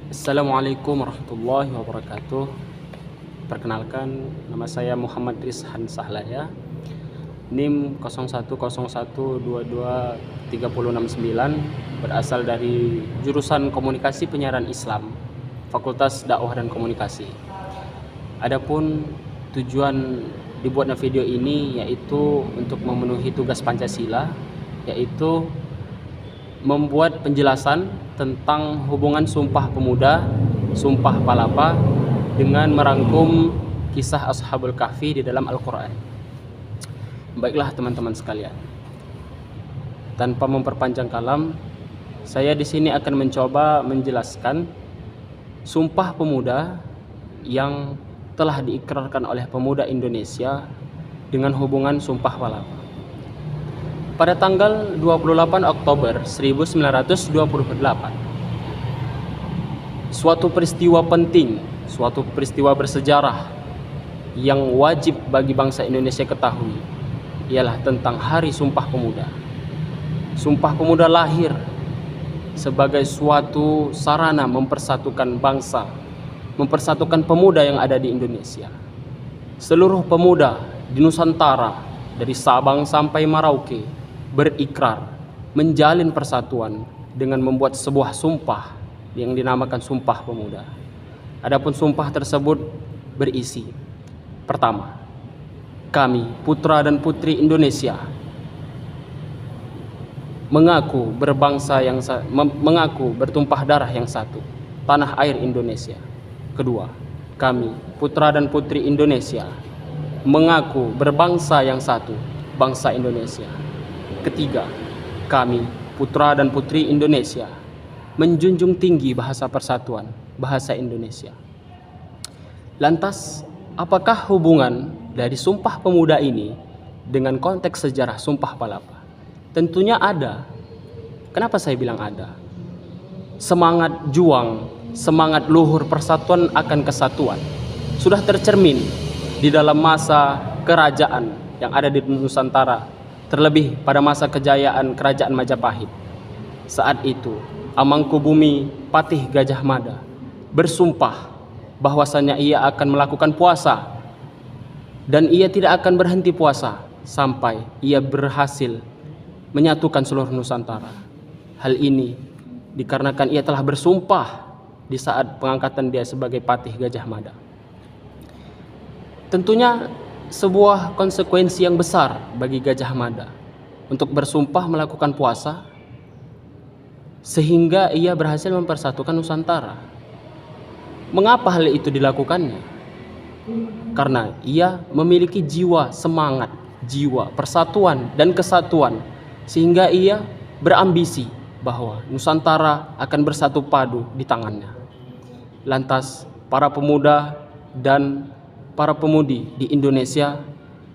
Assalamualaikum warahmatullahi wabarakatuh. Perkenalkan, nama saya Muhammad Rizhan Sahlaya, NIM 0101223069, berasal dari jurusan Komunikasi Penyiaran Islam, Fakultas Dakwah dan Komunikasi. Adapun tujuan dibuatnya video ini yaitu untuk memenuhi tugas Pancasila, yaitu membuat penjelasan tentang hubungan Sumpah Pemuda, Sumpah Palapa dengan merangkum kisah Ashabul Kahfi di dalam Al-Quran. Baiklah teman-teman sekalian, tanpa memperpanjang kalam, saya di sini akan mencoba menjelaskan Sumpah Pemuda yang telah diikrarkan oleh pemuda Indonesia dengan hubungan Sumpah Palapa. Pada tanggal 28 Oktober 1928, suatu peristiwa penting, suatu peristiwa bersejarah yang wajib bagi bangsa Indonesia ketahui ialah tentang Hari Sumpah Pemuda. Sumpah Pemuda lahir sebagai suatu sarana mempersatukan bangsa, mempersatukan pemuda yang ada di Indonesia. Seluruh pemuda di Nusantara dari Sabang sampai Merauke berikrar menjalin persatuan dengan membuat sebuah sumpah yang dinamakan Sumpah Pemuda. Adapun sumpah tersebut berisi: pertama, kami putra dan putri Indonesia mengaku mengaku bertumpah darah yang satu, tanah air Indonesia. Kedua, kami putra dan putri Indonesia mengaku berbangsa yang satu, bangsa Indonesia. Ketiga, kami putra dan putri Indonesia menjunjung tinggi bahasa persatuan, bahasa Indonesia. Lantas, apakah hubungan dari Sumpah Pemuda ini dengan konteks sejarah Sumpah Palapa? Tentunya ada. Kenapa saya bilang ada? Semangat juang, semangat luhur persatuan akan kesatuan sudah tercermin di dalam masa kerajaan yang ada di Nusantara, terlebih pada masa kejayaan Kerajaan Majapahit. Saat itu, Amangkubumi Patih Gajah Mada bersumpah bahwasanya ia akan melakukan puasa dan ia tidak akan berhenti puasa sampai ia berhasil menyatukan seluruh Nusantara. Hal ini dikarenakan ia telah bersumpah di saat pengangkatan dia sebagai Patih Gajah Mada. Tentunya sebuah konsekuensi yang besar bagi Gajah Mada untuk bersumpah melakukan puasa sehingga ia berhasil mempersatukan Nusantara. Mengapa hal itu dilakukannya? Karena ia memiliki jiwa semangat, jiwa persatuan dan kesatuan, sehingga ia berambisi bahwa Nusantara akan bersatu padu di tangannya. Lantas para pemuda dan para pemudi di Indonesia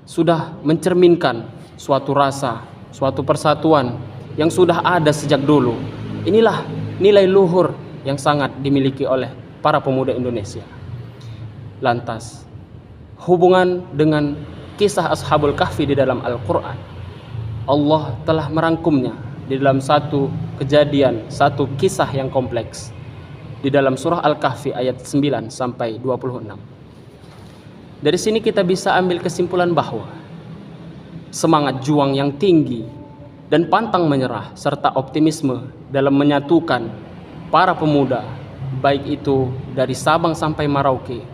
sudah mencerminkan suatu rasa, suatu persatuan yang sudah ada sejak dulu. Inilah nilai luhur yang sangat dimiliki oleh para pemuda Indonesia. Lantas, hubungan dengan kisah Ashabul Kahfi di dalam Al-Quran, Allah telah merangkumnya di dalam satu kejadian, satu kisah yang kompleks di dalam surah Al-Kahfi ayat 9 sampai 26. Dari sini kita bisa ambil kesimpulan bahwa semangat juang yang tinggi dan pantang menyerah serta optimisme dalam menyatukan para pemuda, baik itu dari Sabang sampai Merauke,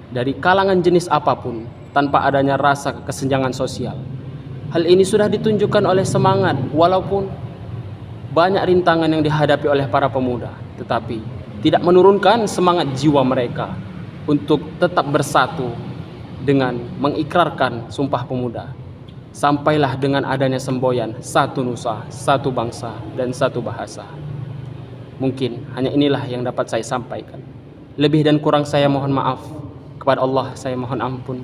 dari kalangan jenis apapun, tanpa adanya rasa kesenjangan sosial. Hal ini sudah ditunjukkan oleh semangat, walaupun banyak rintangan yang dihadapi oleh para pemuda, tetapi tidak menurunkan semangat jiwa mereka untuk tetap bersatu dengan mengikrarkan Sumpah Pemuda. Sampailah dengan adanya semboyan satu nusa, satu bangsa, dan satu bahasa. Mungkin hanya inilah yang dapat saya sampaikan. Lebih dan kurang saya mohon maaf. Kepada Allah saya mohon ampun.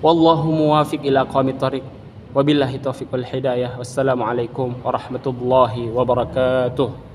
Wallahu muwafiq ila aqwamit thoriq. Wabillahi taufiq wal hidayah. Wassalamualaikum warahmatullahi wabarakatuh.